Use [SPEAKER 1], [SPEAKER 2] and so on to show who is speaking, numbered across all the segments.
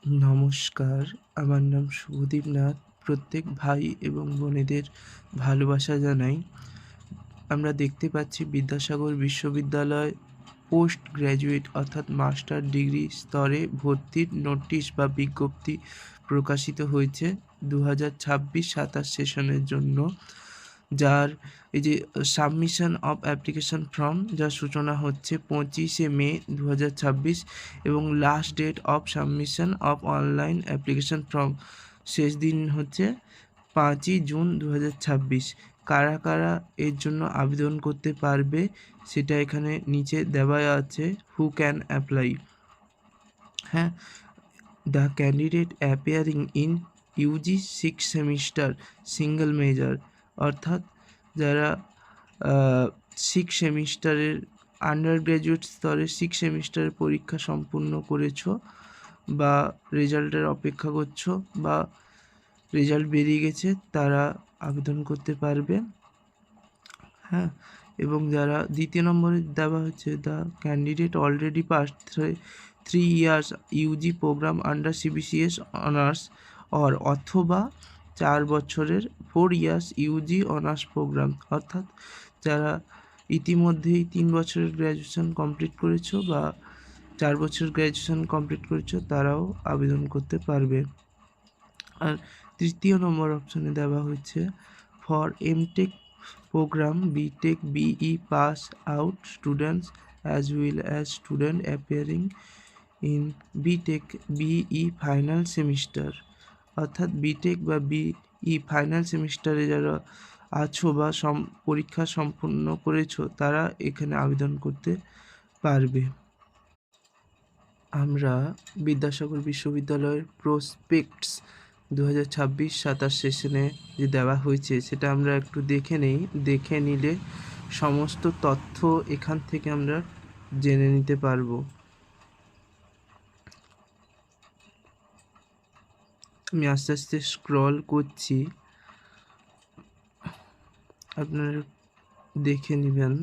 [SPEAKER 1] নমস্কার, আমার নাম শুভদীপ নাথ। প্রত্যেক ভাই এবং বোনেদের ভালোবাসা জানাই। আমরা দেখতে পাচ্ছি বিদ্যাসাগর বিশ্ববিদ্যালয় পোস্ট গ্র্যাজুয়েট অর্থাৎ মাস্টার ডিগ্রি স্তরে ভর্তির নোটিশ বা বিজ্ঞপ্তি প্রকাশিত হয়েছে 2026-27 সেশনের জন্য, যার এই যে সাবমিশন অফ অ্যাপ্লিকেশন ফর্ম যার সূচনা হচ্ছে 25শে মে 2026 এবং last date of submission of online application form শেষ দিন হচ্ছে 5ই জুন 2026। কারা কারা এর জন্য আবেদন করতে পারবে সেটা এখানে নিচে দেওয়া আছে। Who can apply? হ্যাঁ, the candidate appearing in UG 6 semester single major, অর্থাৎ যারা 6 সেমিস্টারের আন্ডার গ্র্যাজুয়েট স্তরে 6 সেমিস্টারের পরীক্ষা সম্পূর্ণ করেছো বা রেজাল্টের অপেক্ষা করছো বা রেজাল্ট বেরিয়ে গেছে, তারা আবেদন করতে পারবে। হ্যাঁ, এবং যারা দ্বিতীয় নম্বরে দেওয়া হচ্ছে, the candidate already pass 3 years UG program under CBCS honours অথবা 4 বছরের 4 years ইউজি অনার্স প্রোগ্রাম, অর্থাৎ যারা ইতিমধ্যেই 3 বছরের গ্র্যাজুয়েশন কমপ্লিট করেছো বা 4 বছর গ্র্যাজুয়েশন কমপ্লিট করেছো, তারাও আবেদন করতে পারবে। আর তৃতীয় নম্বর অপশানে দেওয়া হচ্ছে for MTech program BTech BE pass out students as well as student appearing in BTech BE final semester, অর্থাৎ বিটেক বা বিই ফাইনাল সেমিস্টারে যারা আছো বা পরীক্ষা সম্পূর্ণ করেছো, তারা এখানে আবেদন করতে পারবে। আমরা বিদ্যাসাগর বিশ্ববিদ্যালয়ের প্রসপেক্টস 2026-27 সেশনে যে দেওয়া হয়েছে সেটা আমরা একটু দেখে নেই। দেখে নিলে সমস্ত তথ্য এখান থেকে আমরা জেনে নিতে পারবো। আমি আস্তে আস্তে স্ক্রল করছি, আপনারা দেখে নেবেন।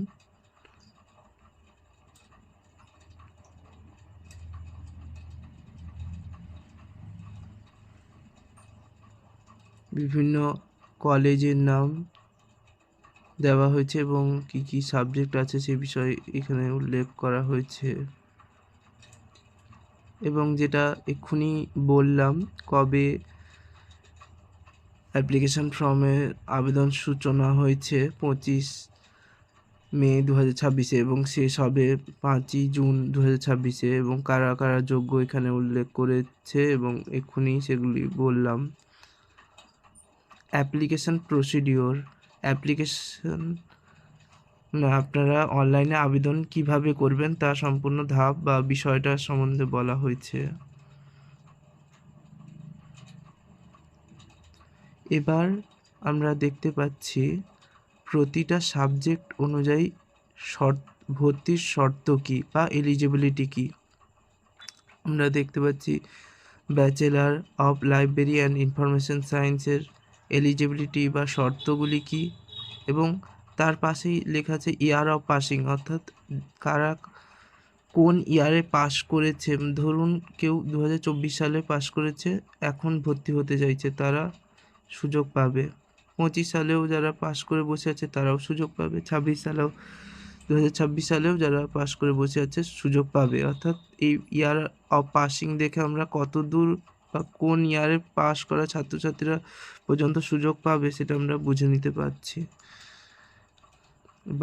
[SPEAKER 1] বিভিন্ন কলেজের নাম দেওয়া হয়েছে এবং কি কি সাবজেক্ট আছে সে বিষয়ে এখানে উল্লেখ করা হয়েছে। এবং যেটা এক্ষুনি বললাম, কবে অ্যাপ্লিকেশন ফর্মের আবেদন সূচনা হয়েছে 25মে 2026 এবং শেষ হবে 5ই জুন 2026, এবং কারা কারা যোগ্য এখানে উল্লেখ করেছে এবং এক্ষুনি সেগুলি বললাম। অ্যাপ্লিকেশন প্রসিডিওর, অ্যাপ্লিকেশন আপনারা অনলাইনে আবেদন কিভাবে করবেন তা সম্পূর্ণ ধাপ বা বিষয়টা সম্বন্ধে বলা হয়েছে। এবার আমরা দেখতে পাচ্ছি প্রতিটা সাবজেক্ট অনুযায়ী ভর্তির শর্ত কী বা এলিজিবিলিটি কী। আমরা দেখতে পাচ্ছি bachelor of library and information সায়েন্সের এলিজিবিলিটি বা শর্তগুলি কী, এবং তার পাশেই লেখা আছে ইয়ার অফ পাসিং, অর্থাৎ কারা কোন ইয়ারে পাস করেছে। ধরুন কেউ 2024 সালে পাস করেছে, এখন ভর্তি হতে চাইছে, তারা সুযোগ পাবে। 25 সালেও যারা পাস করে বসে আছে তারাও সুযোগ পাবে। 2026 সালেও যারা পাস করে বসে আছে সুযোগ পাবে। অর্থাৎ এই ইয়ার অফ পাসিং দেখে আমরা কত দূর বা কোন ইয়ারে পাস করা ছাত্রছাত্রীরা পর্যন্ত সুযোগ পাবে সেটা আমরা বুঝে নিতে পারছি।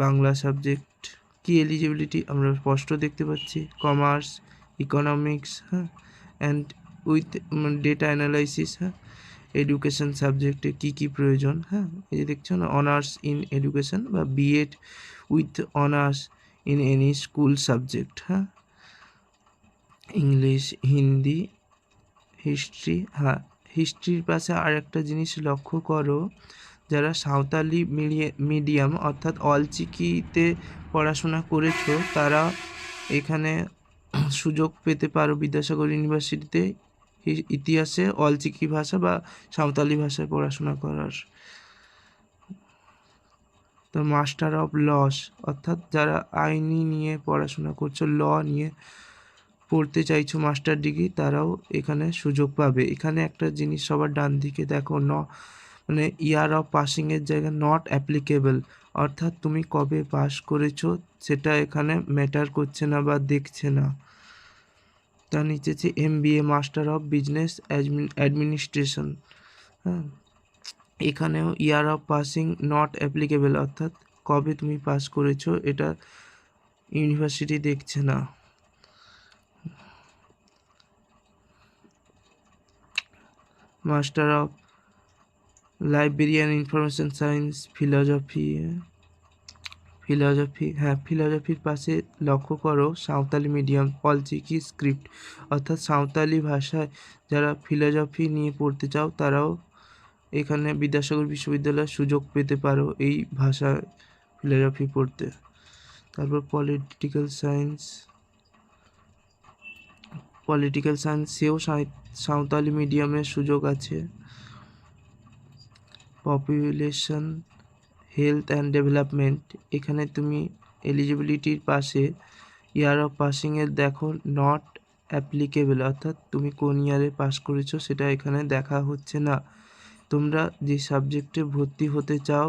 [SPEAKER 1] বাংলা সাবজেক্ট কি এলিজিবিলিটি আমরা স্পষ্ট দেখতে পাচ্ছি। কমার্স, ইকোনমিক্স, হ্যাঁ, অ্যান্ড উইথ ডেটা অ্যানালাইসিস, হ্যাঁ। এডুকেশন সাবজেক্টে কী কী প্রয়োজন, হ্যাঁ, এই যে দেখছো না, অনার্স ইন এডুকেশন বা BEd with honours in any school subject, হ্যাঁ। ইংলিশ, হিন্দি, হিস্ট্রি, হ্যাঁ। হিস্ট্রির পাশে আর একটা জিনিস লক্ষ্য করো, যারা সাঁওতালি মিডিয়াম অর্থাৎ অলচিকিতে পড়াশোনা করেছো তারা এখানে সুযোগ পেতে পারো বিদ্যাসাগর ইউনিভার্সিটিতে ইতিহাসে অলচিকি ভাষা বা সাঁওতালি ভাষায় পড়াশোনা করার। তো মাস্টার অফ লস, অর্থাৎ যারা আইনি নিয়ে পড়াশোনা করছো, ল নিয়ে পড়তে চাইছো মাস্টার ডিগ্রি তারাও এখানে সুযোগ পাবে। এখানে একটা জিনিস সবার ডান দিকে দেখো, মানে ইয়ার অফ পাসিংয়ের জায়গায় নট অ্যাপ্লিকেবল, অর্থাৎ তুমি কবে পাস করেছো সেটা এখানে ম্যাটার করছে না বা দেখছে না। তার নিচে আছে MBA master of business administration. হ্যাঁ, এখানেও year of passing not applicable, অর্থাৎ কবে তুমি পাস করেছো এটা ইউনিভার্সিটি দেখছে না। Master of librarian information science ফিলসফির পাশে লক্ষ্য করো সাঁওতালি মিডিয়াম পলচিকি স্ক্রিপ্ট, অর্থাৎ সাঁওতালি ভাষায় যারা ফিলসফি নিয়ে পড়তে চাও তারাও এখানে বিদ্যাসাগর বিশ্ববিদ্যালয়ে সুযোগ পেতে পারো এই ভাষায় ফিলসফি পড়তে। তারপর পলিটিক্যাল সায়েন্সেও সাঁওতালি মিডিয়ামের সুযোগ আছে। পপুলেশন হেলথ অ্যান্ড ডেভেলপমেন্ট, এখানে তুমি এলিজিবিলিটির পাশে ইয়ার অফ পাসিংয়ের দেখো নট অ্যাপ্লিকেবল, অর্থাৎ তুমি কোন ইয়ারে পাস করেছো সেটা এখানে দেখা হচ্ছে না। তোমরা যে সাবজেক্টে ভর্তি হতে চাও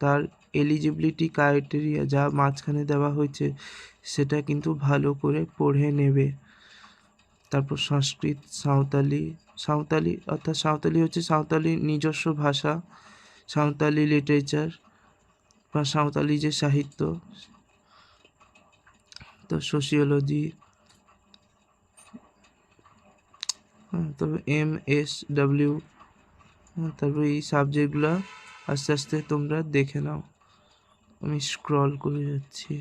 [SPEAKER 1] তার এলিজিবিলিটি ক্রাইটেরিয়া যা মাঝখানে দেওয়া হয়েছে সেটা কিন্তু ভালো করে পড়ে নেবে। তারপর সংস্কৃত সাঁওতালি অর্থাৎ সাঁওতালি হচ্ছে সাঁওতালির নিজস্ব ভাষা, সাঁওতালি লিটারেচার বা সাঁওতালি যে সাহিত্য। তো সোশিওলজি, তবে MSW, তারপর এই সাবজেক্টগুলো আস্তে আস্তে তোমরা দেখে নাও। আমি স্ক্রল করে যাচ্ছি।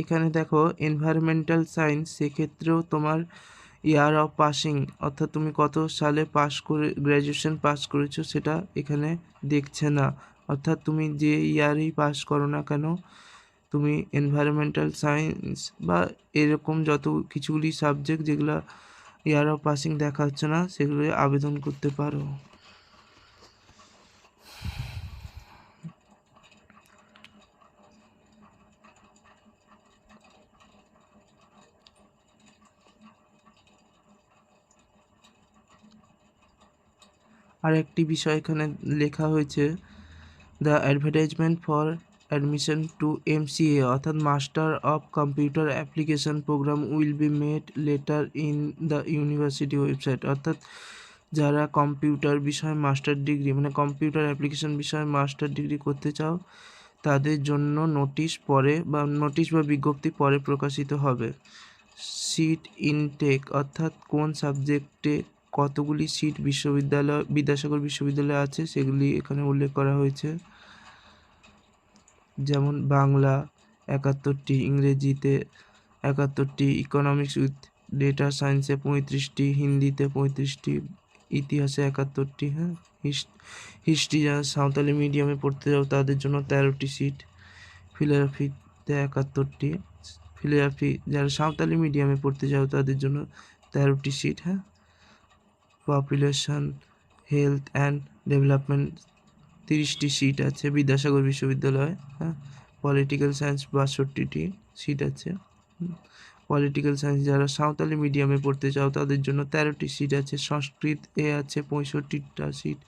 [SPEAKER 1] এখানে দেখো এনভায়রনমেন্টাল সায়েন্স, সেক্ষেত্রেও তোমার ইয়ার অফ পাসিং অর্থাৎ তুমি কত সালে গ্র্যাজুয়েশন পাস করেছো সেটা এখানে দেখছে না, অর্থাৎ তুমি যে ইয়ারেই পাস করো না কেন তুমি এনভায়রনমেন্টাল সায়েন্স বা এরকম যত কিছুগুলি সাবজেক্ট যেগুলো ইয়ার অফ পাসিং দেখা হচ্ছে না সেগুলো আবেদন করতে পারো। আর একটি বিষয় এখানে লেখা হয়েছে, the advertisement for admission to MCA অর্থাৎ master of computer application program will be made letter in the university website, অর্থাৎ যারা কম্পিউটার বিষয়ে মাস্টার ডিগ্রি মানে কম্পিউটার অ্যাপ্লিকেশন বিষয়ে মাস্টার ডিগ্রি করতে চাও তাদের জন্য নোটিশ বা বিজ্ঞপ্তি পরে প্রকাশিত হবে। সিট ইনটেক অর্থাৎ কোন সাবজেক্টে কতগুলি সিট বিদ্যাসাগর বিশ্ববিদ্যালয়ে আছে সেগুলি এখানে উল্লেখ করা হয়েছে, যেমন বাংলা 71টি, ইংরেজিতে 71টি, ইকোনমিক্স উইথ ডেটা সায়েন্সে 35টি, হিন্দিতে 35টি, ইতিহাসে 71টি, হ্যাঁ, হিস্ট্রি যারা সাঁওতালি মিডিয়ামে পড়তে যাও তাদের জন্য 13টি সিট, ফিলসফিতে 71টি, ফিলসফি যারা সাঁওতালি মিডিয়ামে পড়তে যাও তাদের জন্য 13টি সিট, হ্যাঁ, পপুলেশন হেলথ অ্যান্ড ডেভেলপমেন্ট 30টি সিট আছে বিদ্যাসাগর বিশ্ববিদ্যালয়ে, হ্যাঁ, পলিটিক্যাল সায়েন্স 62টি সিট আছে, পলিটিক্যাল সায়েন্স যারা সাঁওতালি মিডিয়ামে পড়তে চাও তাদের জন্য 13টি সিট আছে, সংস্কৃত আছে 65টা সিট,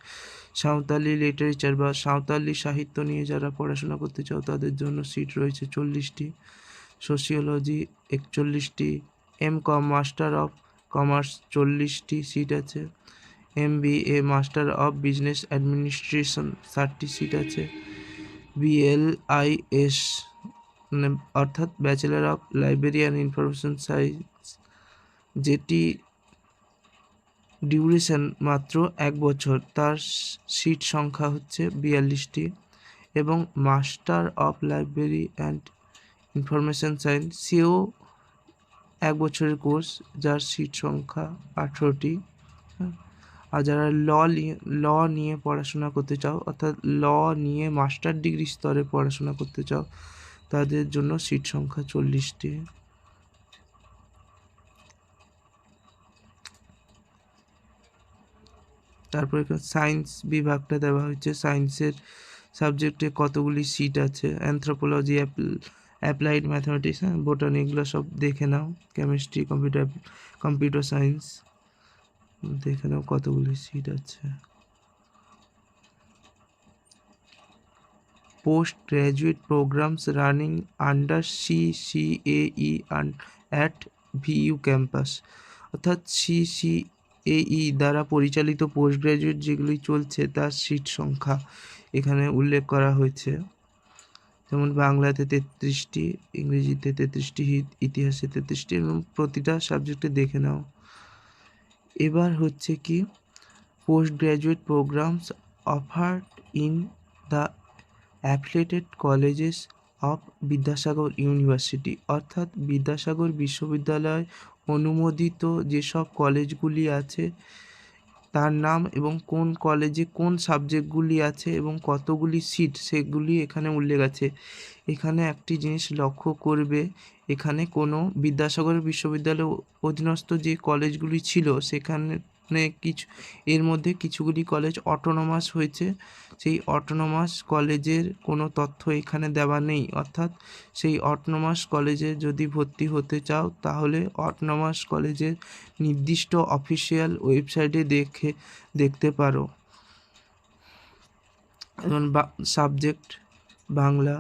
[SPEAKER 1] সাঁওতালি লিটারেচার বা সাঁওতালি সাহিত্য নিয়ে যারা পড়াশোনা করতে চাও তাদের জন্য সিট রয়েছে 40টি, সোশিওলজি 41টি, MCom মাস্টার অফ কমার্স 40টি সিট আছে, MBA master of business administration 60টি সিট আছে, BLIS মানে অর্থাৎ bachelor of librarian information science যেটি ডিউরেশন মাত্র 1 বছর, তার সিট সংখ্যা হচ্ছে 42টি, এবং master of library and information science সেও 1 বছরের কোর্স যার সিট সংখ্যা 18টি। আর যারা ল নিয়ে পড়াশোনা করতে চাও অর্থাৎ ল নিয়ে মাস্টার ডিগ্রি স্তরে পড়াশোনা করতে চাও তাদের জন্য সিট সংখ্যা 40টি। তারপর এখানে সায়েন্স বিভাগটা দেওয়া হয়েছে, সায়েন্সের সাবজেক্টে কতগুলি সিট আছে, অ্যানথ্রোপোলজি, অ্যাপ্লাইড ম্যাথামেটিক্স, বোটানি, এগুলো সব দেখে নাও। কেমিস্ট্রি, কম্পিউটার সায়েন্স দেখে নাও কতগুলি সিট আছে। Post graduate programs running under CCAE at VU campus, অর্থাৎ CCAE দ্বারা পরিচালিত পোস্ট গ্র্যাজুয়েট যেগুলি চলছে তার সিট সংখ্যা এখানে উল্লেখ করা হয়েছে। যেমন বাংলাতে 33টি, ইংরেজিতে 33টি, ইতিহাসে 33টি, এবং প্রতিটা সাবজেক্টে দেখে নাও। এবার হচ্ছে কি post graduate programs offered in the affiliated colleges of Vidyasagar university, অর্থাৎ বিদ্যাসাগর বিশ্ববিদ্যালয় অনুমোদিত যেসব কলেজগুলি আছে তার নাম এবং কোন কলেজে কোন সাবজেক্টগুলি আছে এবং কতগুলি সিট সেগুলি এখানে উল্লেখ আছে। এখানে একটি জিনিস লক্ষ্য করবে, এখানে কোনো বিদ্যাসাগর বিশ্ববিদ্যালয়ের অধীনস্থ যে কলেজগুলি ছিল সেখানে কিছু এর মধ্যে কিছুগুলি কলেজ অটোনমাস হয়েছে, সেই অটোনমাস কলেজের কোনো তথ্য এখানে দেওয়া নেই, অর্থাৎ সেই অটোনমাস কলেজে যদি ভর্তি হতে চাও তাহলে অটোনমাস কলেজের নির্দিষ্ট অফিসিয়াল ওয়েবসাইটে দেখতে পারো। যেমন সাবজেক্ট বাংলা,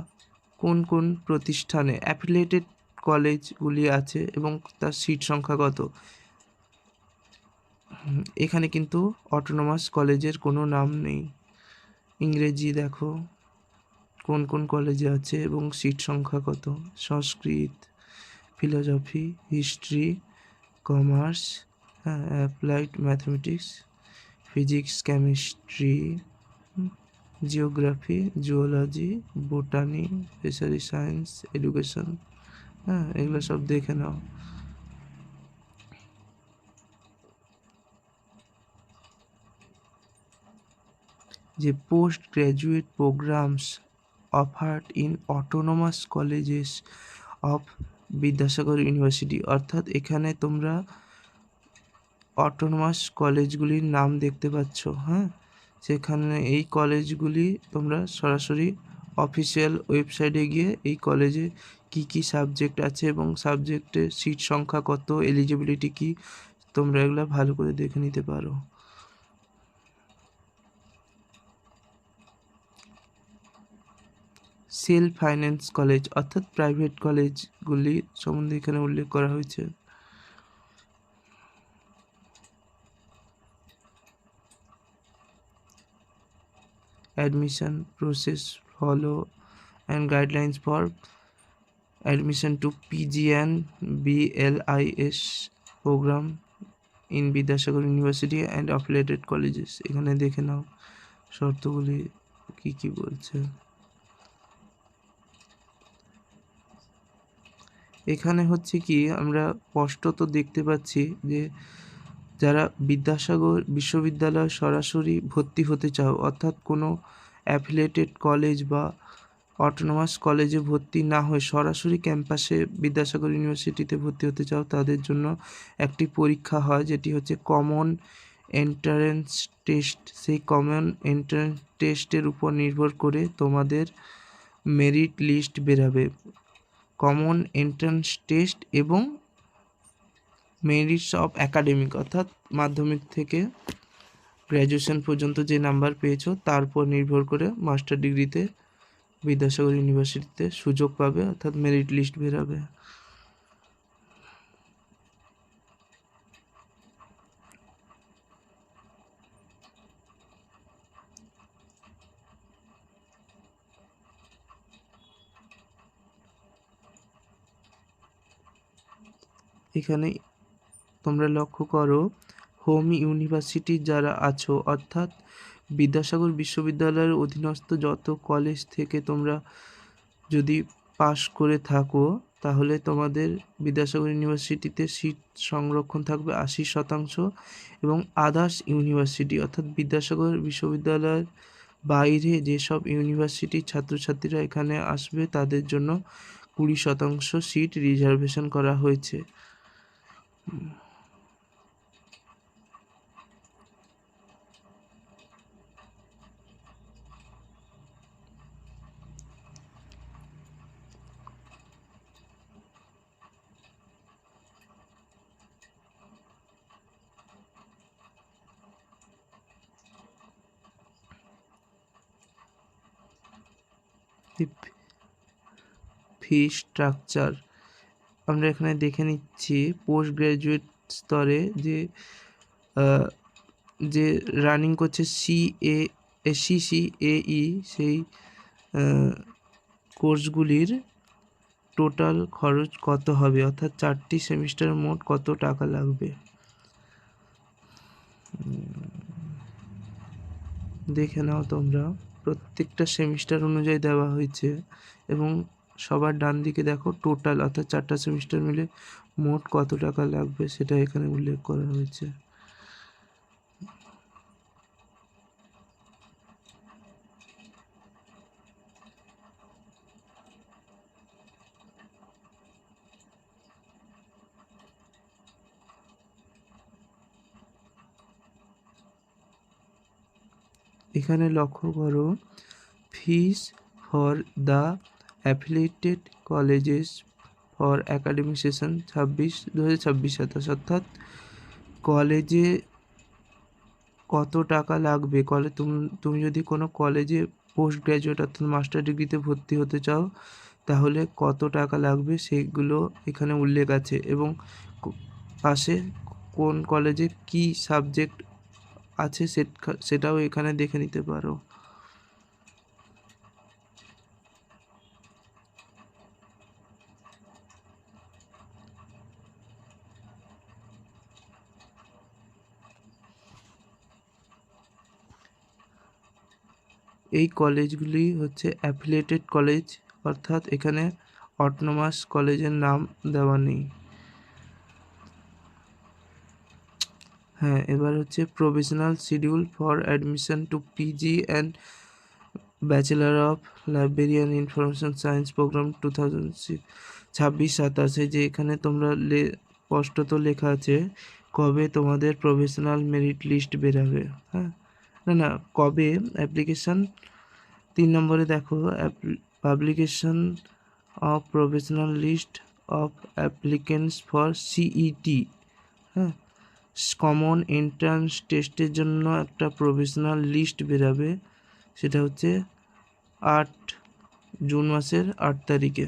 [SPEAKER 1] কোন কোন প্রতিষ্ঠানে অ্যাফিলিয়েটেড কলেজগুলি আছে এবং তার সিট সংখ্যা কত। এখানে কিন্তু অটোনমাস কলেজের কোনো নাম নেই। ইংরেজি দেখো কোন কোন কলেজে আছে এবং সিট সংখ্যা কত। Sanskrit, philosophy, history, commerce, applied mathematics, physics, chemistry, geography, zoology, botany, fishery science, education, এগুলো সব দেখে নাও। যে post graduate programs offered in autonomous colleges of Vidyasagar university, অর্থাৎ এখানে তোমরা অটোনমাস কলেজগুলির নাম দেখতে পাচ্ছ। সেখানে এই কলেজগুলি তোমরা সরাসরি অফিসিয়াল ওয়েবসাইটে গিয়ে এই কলেজে কি কি সাবজেক্ট আছে এবং সাবজেক্টের সিট সংখ্যা কত, এলিজিবিলিটি কি, তোমরা এগুলো ভালো করে দেখে নিতে পারো। সেলফ ফাইন্যান্স কলেজ, অর্থাৎ প্রাইভেট কলেজগুলি সম্বন্ধে এখানে উল্লেখ করা হয়েছে। Admission process follow and guidelines for admission to PG and BLIS program in Vidyasagar university and affiliated colleges, এখানে দেখে নাও শর্তগুলি কি কি বলছে। এখানে হচ্ছে কি আমরা স্পষ্টত দেখতে পাচ্ছি যে যারা বিদ্যাসাগর বিশ্ববিদ্যালয় সরাসরি ভর্তি হতে চাও, অর্থাৎ কোনো অ্যাফিলিয়েটেড কলেজ বা অটোনমাস কলেজে ভর্তি না হয়ে সরাসরি ক্যাম্পাসে বিদ্যাসাগর ইউনিভার্সিটিতে ভর্তি হতে চাও, তাদের জন্য একটি পরীক্ষা হয় যেটি হচ্ছে কমন এন্ট্রান্স টেস্ট। সেই কমন এন্ট্রান্স টেস্টের উপর নির্ভর করে তোমাদের মেরিট লিস্ট বেরাবে। কমন এন্ট্রান্স টেস্ট এবং মেরিটস অফ একাডেমিক, অর্থাৎ মাধ্যমিক থেকে গ্র্যাজুয়েশন পর্যন্ত যে নাম্বার পেয়েছো তার উপর নির্ভর করে মাস্টার ডিগ্রিতে বিদ্যাসাগর ইউনিভার্সিটিতে সুযোগ পাবে, অর্থাৎ মেরিট লিস্ট বেরাবে। এখানে তোমরা লক্ষ্য করো হোম ইউনিভার্সিটি যারা আছো, অর্থাৎ বিদ্যাসাগর বিশ্ববিদ্যালয়ের অধীনস্থ যত কলেজ থেকে তোমরা যদি পাশ করে থাকো তাহলে তোমাদের বিদ্যাসাগর ইউনিভার্সিটিতে সিট সংরক্ষণ থাকবে 80%, এবং আদার্স ইউনিভার্সিটি অর্থাৎ বিদ্যাসাগর বিশ্ববিদ্যালয়ের বাইরে যেসব ইউনিভার্সিটির ছাত্রছাত্রীরা এখানে আসবে তাদের জন্য 20% সিট রিজার্ভেশন করা হয়েছে। ফি স্ট্রাকচার আমরা এখানে দেখে নিচ্ছি। পোস্ট গ্রাজুয়েট স্তরে যে রানিং করছে সিসিএই সেই কোর্সগুলির টোটাল খরচ কত হবে, অর্থাৎ 4টি সেমিস্টার মোট কত টাকা লাগবে দেখে নাও তোমরা। প্রত্যেকটা সেমিস্টার অনুযায়ী দেওয়া হয়েছে এবং সবার ডান দিকে দেখো টোটাল, অর্থাৎ 4টা সেমিস্টার মিলে মোট কত টাকা লাগবে সেটা এখানে উল্লেখ করা হয়েছে। এখানে লক্ষ্য করো, fees for the affiliated colleges for academic session 2026-27, অর্থাৎ কলেজে কত টাকা লাগবে। তুমি যদি কোনো কলেজে পোস্ট গ্র্যাজুয়েট অর্থাৎ মাস্টার ডিগ্রিতে ভর্তি হতে চাও তাহলে কত টাকা লাগবে সেগুলো এখানে উল্লেখ আছে এবং পাশে কোন কলেজে কি সাবজেক্ট আছে সেটাও এখানে দেখে নিতে পারো। এই কলেজগুলি হচ্ছে অ্যাফিলিয়েটেড কলেজ, অর্থাৎ এখানে অটোনমাস কলেজের নাম দেওয়া নেই। হ্যাঁ, এবার হচ্ছে provisional schedule for admission to PG and bachelor of librarian information science program 2026-27, যে এখানে তোমরা স্পষ্টত লেখা আছে কবে তোমাদের প্রফেশনাল মেরিট লিস্ট বেরাবে। হ্যাঁ, না কবে অ্যাপ্লিকেশন। 3 নম্বরে দেখো publication of professional list of applicants for CET. হ্যাঁ, কমন এন্ট্রান্স টেস্টের জন্য একটা প্রফেশনাল লিস্ট বেরাবে, সেটা হচ্ছে 8 জুন মাসের 8 তারিখে।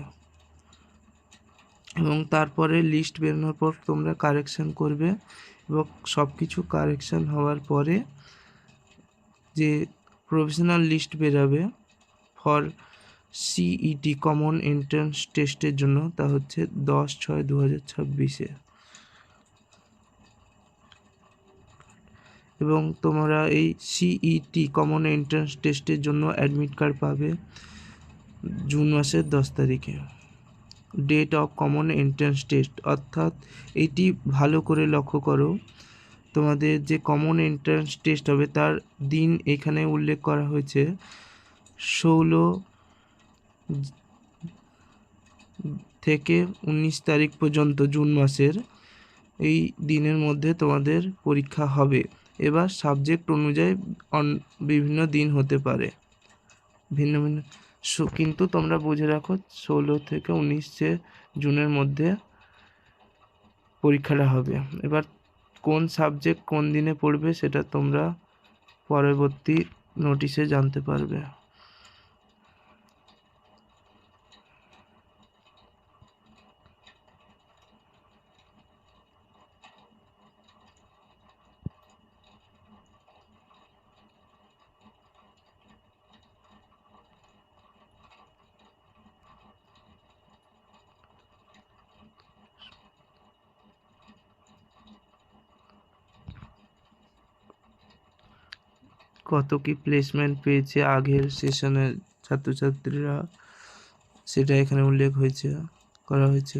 [SPEAKER 1] এবং তারপরে লিস্ট বেরোনোর পর তোমরা কারেকশান করবে এবং সব কিছু কারেকশান হওয়ার পরে যে প্রফেশনাল লিস্ট বেরাবে ফর সিইটি কমন এন্ট্রান্স টেস্টের জন্য তা হচ্ছে 10/6/2026। এবং তোমরা এই সিইটি কমন এন্ট্রান্স টেস্টের জন্য অ্যাডমিট কার্ড পাবে জুন মাসের 10 তারিখে। Date of common entrance test, অর্থাৎ এটি ভালো করে লক্ষ্য করো, তোমাদের যে কমন এন্ট্রান্স টেস্ট হবে তার দিন এখানে উল্লেখ করা হয়েছে 16 থেকে 19 তারিখ পর্যন্ত জুন মাসের। এই দিনের মধ্যে তোমাদের পরীক্ষা হবে। এবার সাবজেক্ট অনুযায়ী বিভিন্ন দিন হতে পারে, ভিন্ন ভিন্ন, কিন্তু তোমরা বুঝে রাখো 16 থেকে 19 জুনের মধ্যে পরীক্ষাটা হবে। এবার কোন সাবজেক্ট কোন দিনে পড়বে সেটা তোমরা পরবর্তী নোটিশে জানতে পারবে। কত কি প্লেসমেন্ট পেয়েছে আগের সেশনের ছাত্রছাত্রীরা সেটা এখানে উল্লেখ করা হয়েছে।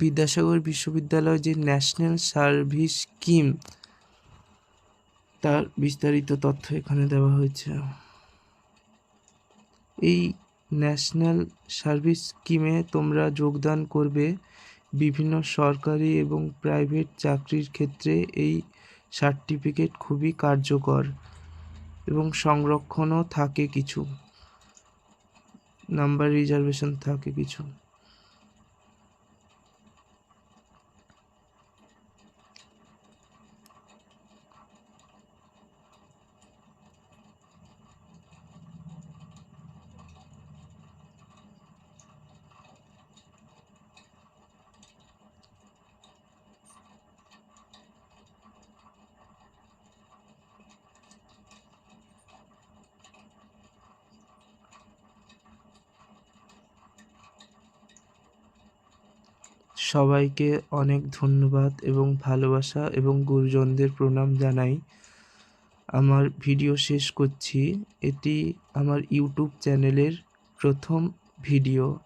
[SPEAKER 1] বিদ্যাসাগর বিশ্ববিদ্যালয় যে ন্যাশনাল সার্ভিস স্কিম তার বিস্তারিত তথ্য এখানে দেওয়া হয়েছে। এই ন্যাশনাল সার্ভিস স্কিমে তোমরা যোগদান করবে বিভিন্ন সরকারি এবং প্রাইভেট চাকরির ক্ষেত্রে এই সার্টিফিকেট খুবই কার্যকর এবং সংরক্ষণও থাকে কিছু। নাম্বার রিজার্ভেশন থাকে কিছু। সবাইকে অনেক ধন্যবাদ এবং ভালোবাসা এবং গুরুজনদের প্রণাম জানাই। আমার ভিডিও শেষ করছি। এটি আমার ইউটিউব চ্যানেলের প্রথম ভিডিও।